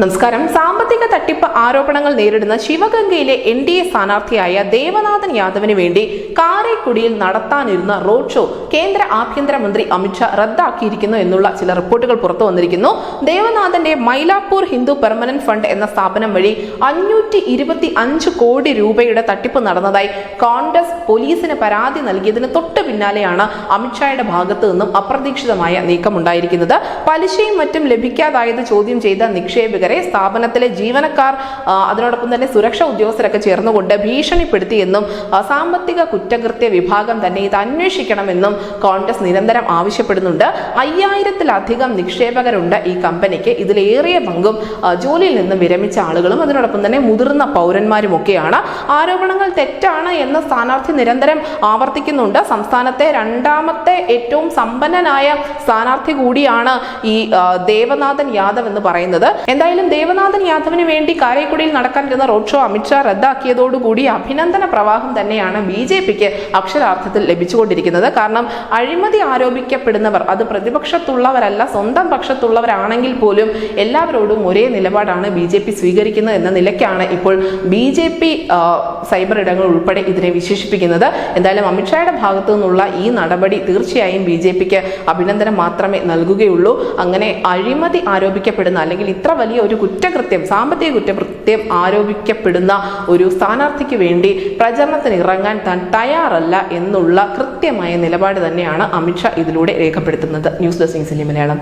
നമസ്കാരം. സാമ്പത്തിക തട്ടിപ്പ് ആരോപണങ്ങൾ നേരിടുന്ന ശിവഗംഗയിലെ എൻ.ഡി.എ സ്ഥാനാർത്ഥിയായ ദേവനാഥൻ യാദവിന് വേണ്ടി കാരക്കുടിയിൽ നടത്താനിരുന്ന റോഡ് ഷോ കേന്ദ്ര ആഭ്യന്തരമന്ത്രി അമിത്ഷാ റദ്ദാക്കിയിരിക്കുന്നു എന്നുള്ള ചില റിപ്പോർട്ടുകൾ പുറത്തു വന്നിരിക്കുന്നു. ദേവനാഥന്റെ മൈലാപ്പൂർ ഹിന്ദു പെർമനന്റ് ഫണ്ട് എന്ന സ്ഥാപനം വഴി 525 കോടി രൂപയുടെ തട്ടിപ്പ് നടന്നതായി കോൺഗ്രസ് പോലീസിന് പരാതി നൽകിയതിന് തൊട്ടു പിന്നാലെയാണ് അമിത്ഷായുടെ ഭാഗത്തു നിന്നും അപ്രതീക്ഷിതമായ നീക്കമുണ്ടായിരിക്കുന്നത്. പലിശയും മറ്റും ലഭിക്കാതായത് ചോദ്യം ചെയ്ത നിക്ഷേപകർ സ്ഥാപനത്തിലെ ജീവനക്കാർ അതിനോടൊപ്പം തന്നെ സുരക്ഷാ ഉദ്യോഗസ്ഥരൊക്കെ ചേർന്നുകൊണ്ട് ഭീഷണിപ്പെടുത്തിയെന്നും സാമ്പത്തിക കുറ്റകൃത്യ വിഭാഗം തന്നെ ഇത് അന്വേഷിക്കണമെന്നും കോൺഗ്രസ് നിരന്തരം ആവശ്യപ്പെടുന്നുണ്ട്. 5000-ലധികം നിക്ഷേപകരുണ്ട് ഈ കമ്പനിക്ക്. ഇതിലേറിയ പങ്കും ജോലിയിൽ നിന്ന് വിരമിച്ച ആളുകളും അതിനോടൊപ്പം തന്നെ മുതിർന്ന പൗരന്മാരുമൊക്കെയാണ്. ആരോപണങ്ങൾ തെറ്റാണ് എന്ന് സ്ഥാനാർത്ഥി നിരന്തരം ആവർത്തിക്കുന്നുണ്ട്. സംസ്ഥാനത്തെ രണ്ടാമത്തെ ഏറ്റവും സമ്പന്നനായ സ്ഥാനാർത്ഥി കൂടിയാണ് ഈ ദേവനാഥൻ യാദവ് എന്ന് പറയുന്നത്. എന്തായാലും ദേവനാഥൻ യാദവിന് വേണ്ടി കാരക്കുടിയിൽ നടക്കാനിരുന്ന റോഡ് ഷോ അമിത്ഷാ റദ്ദാക്കിയതോടുകൂടി അഭിനന്ദന പ്രവാഹം തന്നെയാണ് ബി.ജെ.പിക്ക് അക്ഷരാർത്ഥത്തിൽ ലഭിച്ചുകൊണ്ടിരിക്കുന്നത്. കാരണം അഴിമതി ആരോപിക്കപ്പെടുന്നവർ അത് പ്രതിപക്ഷത്തുള്ളവരല്ല, സ്വന്തം പക്ഷത്തുള്ളവരാണെങ്കിൽ പോലും എല്ലാവരോടും ഒരേ നിലപാടാണ് ബി.ജെ.പി സ്വീകരിക്കുന്നത് എന്ന നിലയ്ക്കാണ് ഇപ്പോൾ ബി.ജെ.പി സൈബർ ഇടങ്ങൾ ഉൾപ്പെടെ ഇതിനെ വിശേഷിപ്പിക്കുന്നത്. എന്തായാലും അമിത്ഷായുടെ ഭാഗത്തു നിന്നുള്ള ഈ നടപടി തീർച്ചയായും ബി.ജെ.പിക്ക് അഭിനന്ദനം മാത്രമേ നൽകുകയുള്ളൂ. അങ്ങനെ അഴിമതി ആരോപിക്കപ്പെടുന്ന അല്ലെങ്കിൽ ഇത്ര വലിയ ഒരു കുറ്റകൃത്യം, സാമ്പത്തിക കുറ്റകൃത്യം ആരോപിക്കപ്പെടുന്ന ഒരു സ്ഥാനാർത്ഥിക്ക് വേണ്ടി പ്രചരണത്തിന് ഇറങ്ങാൻ താൻ തയ്യാറല്ല എന്നുള്ള കൃത്യമായ നിലപാട് തന്നെയാണ് അമിത്ഷാ ഇതിലൂടെ രേഖപ്പെടുത്തുന്നത്. News desk Malayalam.